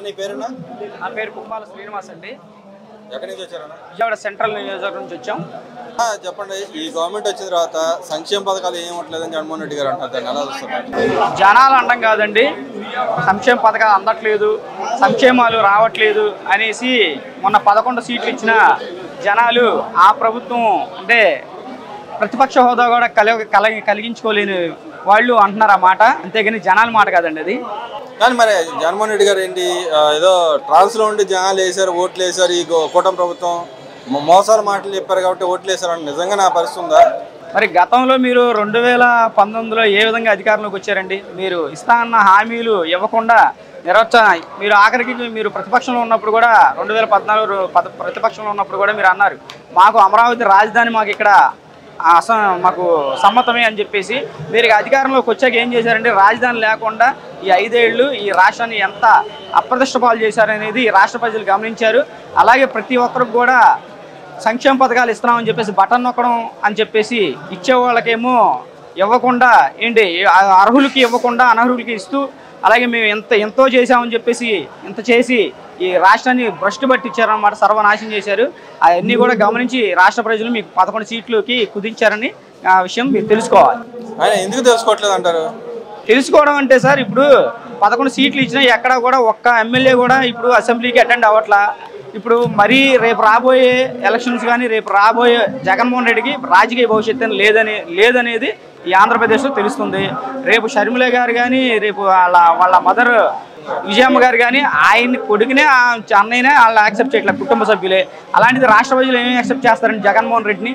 నీ పేరునా? నా పేరు కుప్పాల శ్రీనివాస్ అండి. ఎక్కడి నుంచి వచ్చారన్నా? విజయవాడ సెంట్రల్ నియోజకవర్గం నుంచి వచ్చాం. చెప్పండి, ఈ గవర్నమెంట్ వచ్చిన తర్వాత సంక్షేమ పథకాలు ఏం ఇవ్వట్లేదని జగన్మోహన్ రెడ్డి గారు అంటారు, దాన్ని ఎలా చూస్తారు? జనాలు అండం కాదండి, సంక్షేమ పథకాలు అందట్లేదు, సంక్షేమాలు రావట్లేదు అనేసి మొన్న 11 సీట్లు ఇచ్చిన జనాలు ఆ ప్రభుత్వం అంటే ప్రతిపక్ష హోదా కూడా కలిగించుకోలేని వాళ్ళు అంటున్నారు ఆ మాట, అంతేగాని జనాల మాట కాదండి అది. కానీ మరి జగన్మోహన్ రెడ్డి గారు ఏంటి ఏదో ట్రాన్స్లో ఉండి జనాలు వేశారు, ఓట్లు వేశారు, ఈ కూటమి ప్రభుత్వం మోసాల మాటలు చెప్పారు కాబట్టి ఓట్లు వేశారు అంటే నిజంగా నా పరిస్థితి ఉందా? మరి గతంలో మీరు 2019లో ఏ విధంగా అధికారంలోకి వచ్చారండి? మీరు ఇస్తా అన్న హామీలు ఇవ్వకుండా మీరు ఆఖరికి మీరు ప్రతిపక్షంలో ఉన్నప్పుడు కూడా 2014 ప్రతిపక్షంలో ఉన్నప్పుడు కూడా మీరు అన్నారు, మాకు అమరావతి రాజధాని మాకు ఇక్కడ మాకు సమ్మతమే అని చెప్పేసి. మీరు అధికారంలోకి వచ్చాక ఏం చేశారంటే రాజధాని లేకుండా ఈ 5 ఏళ్ళు ఈ రాష్ట్రాన్ని ఎంత అప్రతిష్ట పాలు చేశారనేది రాష్ట్ర ప్రజలు గమనించారు. అలాగే ప్రతి ఒక్కరికి కూడా సంక్షేమ పథకాలు ఇస్తున్నామని చెప్పేసి బటన్ నొక్కడం అని చెప్పేసి ఇచ్చే వాళ్ళకేమో ఇవ్వకుండా ఏంటి అర్హులకి ఇవ్వకుండా అనర్హులకి ఇస్తూ, అలాగే మేము ఎంతో చేసామని చెప్పేసి ఇంత చేసి ఈ రాష్ట్రాన్ని భ్రష్టు పట్టించారన్నమాట, సర్వనాశనం చేశారు. అవన్నీ కూడా గమనించి రాష్ట్ర ప్రజలు మీకు 11 సీట్లకి కుదించారని ఆ విషయం మీరు తెలుసుకోవాలి. ఆయన ఎందుకు తెలుసుకోవట్లేదు అంటారు? తెలుసుకోవడం అంటే సార్, ఇప్పుడు 11 సీట్లు ఇచ్చినా ఎక్కడ కూడా ఒక్క ఎమ్మెల్యే కూడా ఇప్పుడు అసెంబ్లీకి అటెండ్ అవ్వట్లా. ఇప్పుడు మరీ రేపు రాబోయే ఎలక్షన్స్ కానీ రేపు రాబోయే జగన్మోహన్ రెడ్డికి రాజకీయ భవిష్యత్తు లేదనేది ఈ ఆంధ్రప్రదేశ్లో తెలుస్తుంది. రేపు షర్మిల గారు కానీ, రేపు వాళ్ళ మదర్ విజయమ్మ గారు కానీ ఆయన కొడుకునే అన్నయ్యనే వాళ్ళు యాక్సెప్ట్ చేయట్లేదు, కుటుంబ సభ్యులే. అలాంటిది రాష్ట్ర ప్రజలు ఏమేమి యాక్సెప్ట్ చేస్తారండి జగన్మోహన్ రెడ్డిని?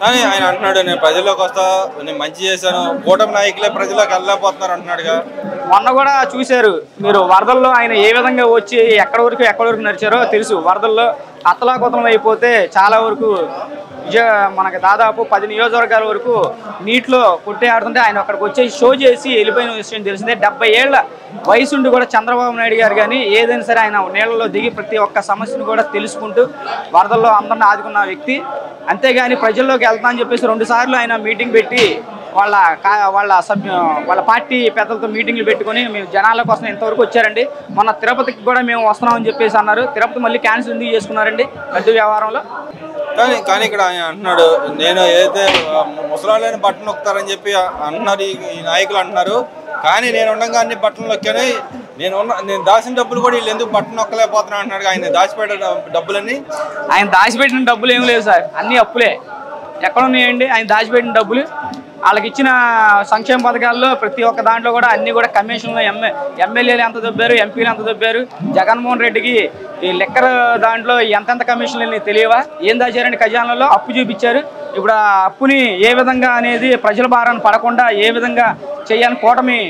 కానీ ఆయన అంటున్నాడు, నేను ప్రజల్లోకి వస్తా, నేను మంచి చేశాను, కూటమి నాయకులే ప్రజల్లోకి వెళ్ళలేకపోతున్నారు అంటున్నాడుగా. మొన్న కూడా చూశారు మీరు, వరదల్లో ఆయన ఏ విధంగా వచ్చి ఎక్కడి వరకు నడిచారో తెలుసు. వరదల్లో అత్తలాకుతలం అయిపోతే చాలా వరకు మనకి దాదాపు 10 నియోజకవర్గాల వరకు నీటిలో కొట్టే ఆడుతుంటే ఆయన అక్కడికి వచ్చేసి షో చేసి వెళ్ళిపోయిన విషయం తెలిసిందే. 70 ఏళ్ల వయసుండి కూడా చంద్రబాబు నాయుడు గారు కానీ ఏదైనా సరే ఆయన నీళ్ళలో దిగి ప్రతి ఒక్క సమస్యను కూడా తెలుసుకుంటూ వరదల్లో అందరిని ఆదుకున్న వ్యక్తి. అంతేగాని ప్రజల్లోకి వెళ్తా అని చెప్పేసి 2 సార్లు ఆయన మీటింగ్ పెట్టి వాళ్ళ పార్టీ పెద్దలతో మీటింగ్లు పెట్టుకొని మేము జనాల కోసం ఎంతవరకు వచ్చారండి. మొన్న తిరుపతికి కూడా మేము వస్తున్నామని చెప్పేసి అన్నారు. తిరుపతి మళ్ళీ క్యాన్సిల్ ఎందుకు చేసుకున్నారండి రద్దు వ్యవహారంలో? కానీ ఇక్కడ ఆయన అంటున్నాడు, నేను ఏదైతే ముసలాళ్ళని బట్టలు నొక్కుతారని చెప్పి అంటున్నారు ఈ నాయకులు అంటున్నారు. కానీ నేను ఉండగా అన్ని బట్టలు నొక్కాను, నేను దాచిన డబ్బులు కూడా వీళ్ళు ఎందుకు బట్టలు నొక్కలేకపోతున్నా అంటున్నాడు. ఆయన దాచిపెట్టిన డబ్బులన్నీ ఆయన దాచిపెట్టిన డబ్బులు ఏం లేవు సార్, అన్నీ అప్పులే. ఎక్కడ ఉన్నాయండి ఆయన దాచిపెట్టిన డబ్బులు? వాళ్ళకి ఇచ్చిన సంక్షేమ పథకాల్లో ప్రతి ఒక్క దాంట్లో కూడా అన్నీ కూడా కమిషన్లో ఎమ్మెల్యేలు ఎంత దొబ్బారు, ఎంపీలు ఎంత దొబ్బారు. జగన్మోహన్ రెడ్డికి ఈ లెక్కర్ దాంట్లో ఎంతెంత కమిషన్లు తెలియవా? ఏం దాచారండి ఖజానాలో? అప్పు చూపించారు. ఇప్పుడు ఆ అప్పుని ఏ విధంగా అనేది ప్రజల భారాన్ని పడకుండా ఏ విధంగా చేయాలని కూటమి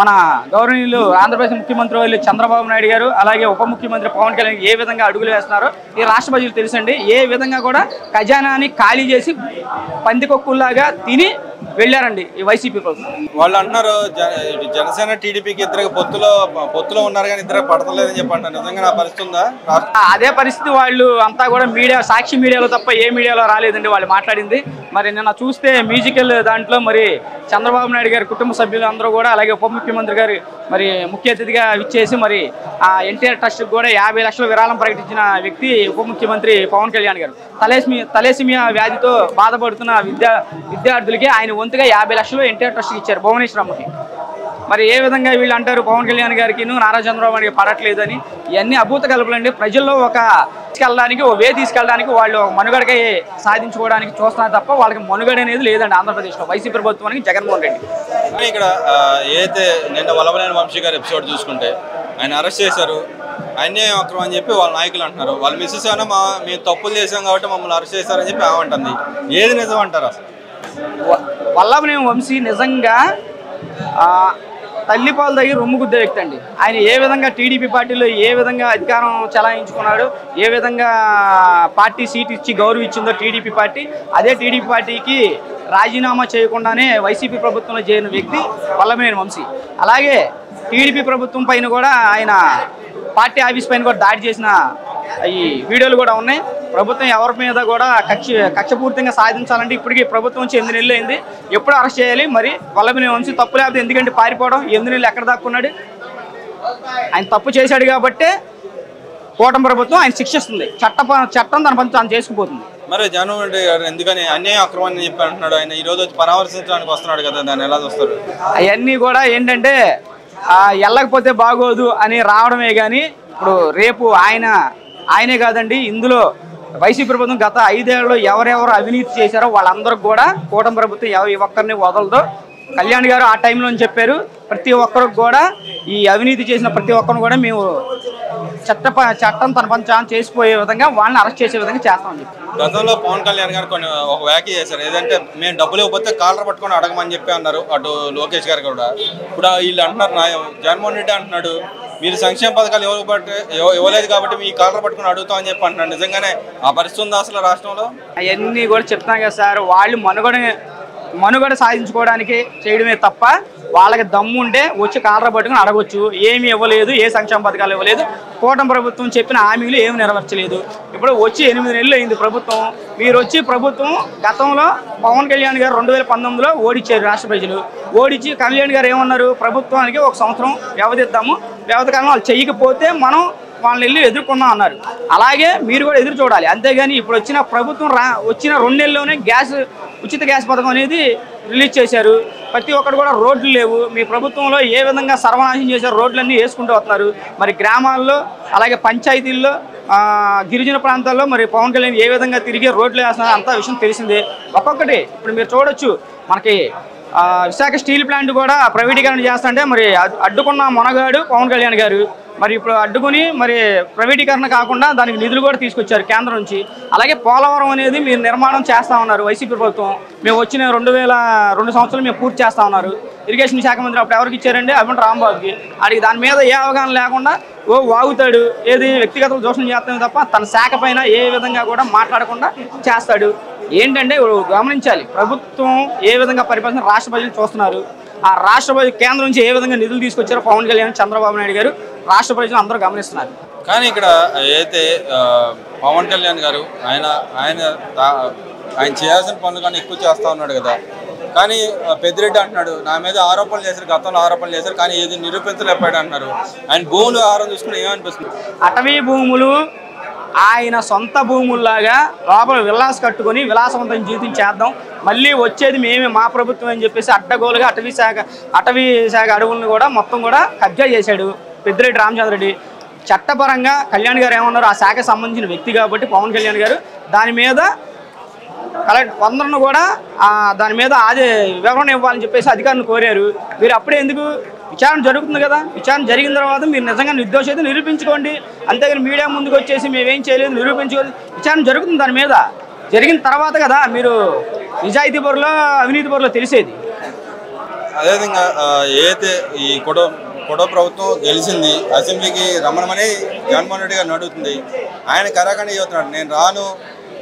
మన గౌరవనీయులు ఆంధ్రప్రదేశ్ ముఖ్యమంత్రి వాళ్ళు చంద్రబాబు నాయుడు గారు, అలాగే ఉప ముఖ్యమంత్రి పవన్ కళ్యాణ్ ఏ విధంగా అడుగులు వేస్తున్నారో ఈ రాష్ట్ర ప్రజలు తెలుసండి. ఏ విధంగా కూడా ఖజానాని ఖాళీ చేసి పందికొక్కుల్లాగా తిని వెళ్ళారండి ఈ వైసీపీ ప్రభుత్వం. వాళ్ళు అంటున్నారు జనసేన టీడీపీకి ఇద్దరికి పొత్తులో ఉన్నారు కానీ ఇద్దరు పడతలేదని చెప్పి అంటారు. నిజంగా నా పరిస్థితి ఉందా? అదే పరిస్థితి. వాళ్ళు అంతా కూడా సాక్షి మీడియాలో తప్ప ఏ మీడియాలో రాలేదండి వాళ్ళు మాట్లాడింది. మరి నిన్న చూస్తే మ్యూజికల్ దాంట్లో మరి చంద్రబాబు నాయుడు గారి కుటుంబ సభ్యులు అందరూ కూడా, అలాగే ఉప ముఖ్యమంత్రి గారు మరి ముఖ్య అతిథిగా ఇచ్చేసి మరి ఆ ఎన్టీఆర్ ట్రస్ట్కి కూడా 50 లక్షల విరాళం ప్రకటించిన వ్యక్తి ఉప ముఖ్యమంత్రి పవన్ కళ్యాణ్ గారు. తలేసిమియా వ్యాధితో బాధపడుతున్న విద్యార్థులకి ఆయన వంతుగా 50 లక్షలు ఎన్టీఆర్ ట్రస్ట్కి ఇచ్చారు, భువనేశ్వరమ్మకి. మరి ఏ విధంగా వీళ్ళు అంటారు పవన్ కళ్యాణ్ గారికి నారా చంద్రబాబు నాయుడు పడట్లేదు అని? ఇవన్నీ అభూత కల్పలండి. ప్రజల్లో తీసుకెళ్ళడానికి వాళ్ళు మనుగడగా సాధించుకోవడానికి చూస్తున్నారు తప్ప వాళ్ళకి మనుగడ అనేది లేదండి ఆంధ్రప్రదేశ్లో వైసీపీ ప్రభుత్వానికి, జగన్మోహన్ రెడ్డి. ఇక్కడ ఏదైతే నిన్న వల్లభనేని వంశీ గారి ఎపిసోడ్ చూసుకుంటే ఆయన అరెస్ట్ చేశారు, అన్యాయం అక్రమం అని చెప్పి వాళ్ళ నాయకులు అంటున్నారు. వాళ్ళ మిస్సెస్ అయినా మేము తప్పులు చేసాం కాబట్టి మమ్మల్ని అరెస్ట్ చేశారని చెప్పి ఏమంటుంది. ఏది నిజం అంటారు అసలు? వల్లభనేని వంశీ నిజంగా తల్లిపాలు దగ్గర రొమ్ము గుద్దే వ్యక్తి అండి. ఆయన ఏ విధంగా టీడీపీ పార్టీలో ఏ విధంగా అధికారం చలాయించుకున్నాడు, ఏ విధంగా పార్టీ సీట్ ఇచ్చి గౌరవించిందో టీడీపీ పార్టీ, అదే టీడీపీ పార్టీకి రాజీనామా చేయకుండానే వైసీపీ ప్రభుత్వంలో చేరిన వ్యక్తి వల్లభనేని వంశీ. అలాగే టీడీపీ ప్రభుత్వం పైన కూడా ఆయన పార్టీ ఆఫీస్ పైన కూడా దాడి చేసిన ఈ వీడియోలు కూడా ఉన్నాయి. ప్రభుత్వం ఎవరి మీద కూడా కక్షపూర్తిగా సాధించాలంటే ఇప్పటికీ ప్రభుత్వం వచ్చి 8 నెలలు అయింది. ఎప్పుడు అరెస్ట్ చేయాలి? మరి వల్లభనేని వంశీ తప్పు లేకపోతే ఎందుకంటే పారిపోవడం? 8 నెలలు ఎక్కడ దాక్కున్నాడు? ఆయన తప్పు చేశాడు కాబట్టే కూటమి ప్రభుత్వం ఆయన శిక్షిస్తుంది. చట్టం తన పని తాను చేసుకుపోతుంది. మరి జగన్మోహన్ రెడ్డి గారు ఎందుకని అన్యాయం అక్రమాన్ని చెప్పి అంటున్నాడు? ఆయన ఈ రోజు వచ్చి పరామర్శించడానికి వస్తున్నాడు కదా, దాన్ని ఎలా చూస్తారు? అవన్నీ కూడా ఏంటంటే వెళ్ళకపోతే బాగోదు అని రావడమే కానీ ఇప్పుడు రేపు ఆయనే కాదండి, ఇందులో వైసీపీ ప్రభుత్వం గత 5 ఏళ్లలో ఎవరెవరు అవినీతి చేశారో వాళ్ళందరికీ కూడా కూటమి ప్రభుత్వం ఏ ఒక్కరిని వదలదు. కళ్యాణ్ గారు ఆ టైంలో చెప్పారు, ప్రతి ఒక్కరికి కూడా ఈ అవినీతి చేసిన ప్రతి ఒక్కరిని కూడా మేము చట్టం తన పని చేసిపోయే విధంగా వాళ్ళని అరెస్ట్ చేసే విధంగా చేస్తామని చెప్పి గతంలో పవన్ కళ్యాణ్ గారు ఒక వ్యాఖ్య చేశారు. ఏదంటే మేము డబ్బులు ఇవ్వకపోతే కాలర్ పట్టుకొని అడగమని చెప్పి అన్నారు. అటు లోకేష్ గారు కూడా ఇప్పుడు వీళ్ళు అంటున్నారు, జగన్మోహన్ రెడ్డి అంటున్నాడు మీరు సంక్షేమ పథకాలు ఇవ్వలేదు కాబట్టి మీ కాలర్ పట్టుకొని అడుగుతామని చెప్పి అంటున్నాడు. నిజంగానే ఆ పరిస్థితి ఉందా అసలు రాష్ట్రంలో? అవన్నీ కూడా చెప్తాం కదా సార్, వాళ్ళు మనుగడ సాధించుకోవడానికి చేయడమే తప్ప వాళ్ళకి దమ్ము ఉంటే వచ్చి కాలర్ పట్టుకుని అడగొచ్చు. ఏమి ఇవ్వలేదు, ఏ సంక్షేమ పథకాలు ఇవ్వలేదు, కూటమి ప్రభుత్వం చెప్పిన హామీలు ఏమి నెరవేర్చలేదు. ఇప్పుడు వచ్చి 8 నెలలు అయింది ప్రభుత్వం. మీరు వచ్చి ప్రభుత్వం గతంలో పవన్ కళ్యాణ్ గారు 2019లో ఓడించారు రాష్ట్ర ప్రజలు. ఓడించి కళ్యాణ్ గారు ఏమన్నారు, ప్రభుత్వానికి 1 సంవత్సరం వ్యవధిద్దాము, వ్యవధి కాలంలో వాళ్ళు చేయకపోతే మనం వాళ్ళని వెళ్ళి ఎదుర్కొన్నాం అన్నారు. అలాగే మీరు కూడా ఎదురు చూడాలి. అంతేగాని ఇప్పుడు వచ్చిన ప్రభుత్వం వచ్చిన 2 నెలల్లోనే ఉచిత గ్యాస్ పథకం అనేది రిలీజ్ చేశారు. ప్రతి ఒక్కరు కూడా రోడ్లు లేవు. మీ ప్రభుత్వంలో ఏ విధంగా సర్వనాశనం చేశారు, రోడ్లన్నీ వేసుకుంటూ వస్తున్నారు. మరి గ్రామాల్లో అలాగే పంచాయతీల్లో గిరిజన ప్రాంతాల్లో మరి పవన్ కళ్యాణ్ ఏ విధంగా తిరిగి రోడ్లు వేస్తున్నారు అంత విషయం తెలిసిందే. ఒక్కొక్కటి ఇప్పుడు మీరు చూడొచ్చు, మనకి విశాఖ స్టీల్ ప్లాంట్ కూడా ప్రైవేటీకరణ చేస్తుంటే మరి అడ్డుకున్న మొనగాడు పవన్ కళ్యాణ్ గారు. మరి ఇప్పుడు అడ్డుకుని మరి ప్రైవేటీకరణ కాకుండా దానికి నిధులు కూడా తీసుకొచ్చారు కేంద్రం నుంచి. అలాగే పోలవరం అనేది మీరు నిర్మాణం చేస్తా ఉన్నారు వైసీపీ ప్రభుత్వం. మేము వచ్చిన 2 సంవత్సరాలు మేము పూర్తి చేస్తా ఉన్నారు. ఇరిగేషన్ శాఖ మంత్రి అప్పుడు ఎవరికి ఇచ్చారండి? అభిమన్ రాంబాబుకి. అడిగి దాని మీద ఏ అవగాహన లేకుండా వాగుతాడు, ఏది వ్యక్తిగత దోషం చేస్తామే తప్ప తన శాఖ పైన ఏ విధంగా కూడా మాట్లాడకుండా చేస్తాడు. ఏంటంటే గమనించాలి, ప్రభుత్వం ఏ విధంగా పరిపాలన రాష్ట్ర ప్రజలు చూస్తున్నారు. ఆ రాష్ట్ర ప్రజలు కేంద్రం నుంచి ఏ విధంగా నిధులు తీసుకొచ్చారో పవన్ కళ్యాణ్, చంద్రబాబు నాయుడు గారు రాష్ట్ర ప్రజలు అందరూ గమనిస్తున్నారు. కానీ ఇక్కడ అయితే పవన్ కళ్యాణ్ గారు ఆయన చేయాల్సిన పనులు కానీ ఎక్కువ చేస్తూ ఉన్నాడు కదా. కానీ పెద్దిరెడ్డి అంటున్నాడు నా మీద ఆరోపణలు చేశారు, గతంలో ఆరోపణలు చేశారు, కానీ ఏది నిరూపించలేపాడు అంటున్నారు. ఆయన భూములు ఆరోపణ చూసుకుని ఏమనిపిస్తుంది? అటవీ భూములు ఆయన సొంత భూముల్లాగా లోపల విలాస్ కట్టుకొని విలాసవంతం జీవితం చేద్దాం, మళ్ళీ వచ్చేది మేమే మా ప్రభుత్వం అని చెప్పేసి అడ్డగోలుగా అటవీ శాఖ అడవులను కూడా మొత్తం కూడా కబ్జా చేశాడు పెద్దిరెడ్డి రామచంద్రరెడ్డి. చట్టపరంగా కళ్యాణ్ గారు ఏమన్నారు, ఆ శాఖకు సంబంధించిన వ్యక్తి కాబట్టి పవన్ కళ్యాణ్ గారు దాని మీద అందరిని కూడా దాని మీద వివరణ ఇవ్వాలని చెప్పేసి అధికారులను కోరారు. మీరు అప్పుడే ఎందుకు? విచారణ జరుగుతుంది కదా, విచారణ జరిగిన తర్వాత మీరు నిజంగా నిర్దోష అయితే నిరూపించుకోండి. అంతేగాని మీడియా ముందుకు వచ్చేసి మేమేం చేయలేదు నిరూపించుకోలేదు. విచారణ జరుగుతుంది, దాని మీద జరిగిన తర్వాత కదా మీరు నిజాయితీ పరులో అవినీతి పరులో తెలిసేది. అదేవిధంగా ఏదైతే ఈ కొడవ ప్రభుత్వం గెలిచింది, అసెంబ్లీకి రమ్మనమని జగన్మోహన్ రెడ్డి గారిని అడుగుతుంది. ఆయన కరాఖండి చెబుతున్నాడు నేను రాను,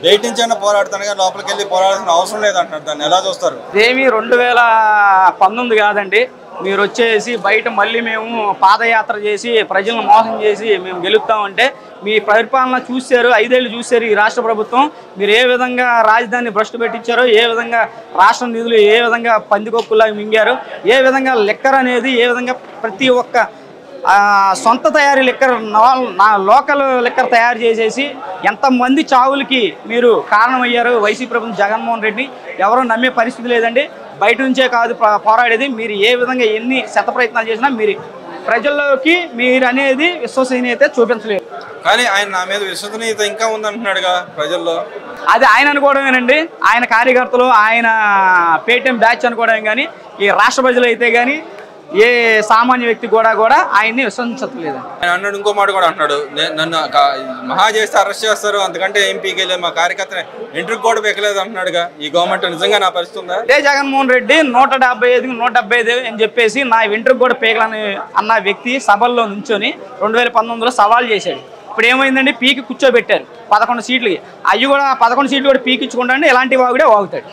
బయట నుంచి అయినా పోరాడుతాను కానీ లోపలికి వెళ్ళి పోరాడాల్సిన అవసరం లేదంటున్నారు. దాన్ని ఎలా చూస్తారు? ఏమి 2019 కాదండి, మీరు వచ్చేసి బయట మళ్ళీ మేము పాదయాత్ర చేసి ప్రజలను మోసం చేసి మేము గెలుస్తామంటే మీ పరిపాలన చూశారు, 5 ఏళ్ళు చూశారు ఈ రాష్ట్ర ప్రభుత్వం. మీరు ఏ విధంగా రాజధాని భ్రష్టు పెట్టించారో, ఏ విధంగా రాష్ట్ర నిధులు ఏ విధంగా పందికొక్కులా మింగారు, ఏ విధంగా లెక్కర్ అనేది ఏ విధంగా ప్రతి ఒక్క సొంత తయారీ లెక్కర్ లోకల్ లెక్కర్ తయారు చేసేసి ఎంతమంది చావులకి మీరు కారణమయ్యారు. వైసీపీ ప్రభుత్వం జగన్మోహన్ రెడ్డి ఎవరో నమ్మే పరిస్థితి లేదండి. బయట నుంచే కాదు పోరాడేది. మీరు ఏ విధంగా ఎన్ని శత ప్రయత్నాలు చేసినా మీరు ప్రజల్లోకి మీరు అనేది విశ్వసనీయత చూపించలేదు. కానీ ఆయన నా మీద విశ్వసనీయత ఇంకా ఉందంటున్నాడుగా ప్రజల్లో. అది ఆయన అనుకోవడమేనండి, ఆయన కార్యకర్తలు ఆయన పేటీఎం బ్యాచ్ అనుకోవడం. కానీ ఈ రాష్ట్ర ప్రజలు అయితే కానీ ఏ సామాన్య వ్యక్తి కూడా ఆయన్ని విశ్వసించట్లేదు. ఆయన అన్నాడు, ఇంకో మాట కూడా అంటున్నాడు, నన్ను మహా చేస్తే అరెస్ట్ చేస్తారు, అంతకంటే ఏం పీకేలేదు, మా కార్యకర్త ఇంటర్వ్యూ కూడా పెక్కలేదు అంటున్నాడుగా. ఈ గవర్నమెంట్ నిజంగా నా పరిస్థితి ఉందా? అదే జగన్మోహన్ రెడ్డి 175 అని చెప్పేసి నా ఇంటర్వ్యూ కూడా పీకలని అన్న వ్యక్తి సభల్లో నుంచొని 2019లో సవాల్ చేశాడు. ఇప్పుడు ఏమైందండి, పీకి కూర్చోబెట్టారు 11 సీట్లకి. అవి కూడా 11 సీట్లు కూడా పీకించుకుంటా ఇలాంటి వాగుడే వాగుతాడు.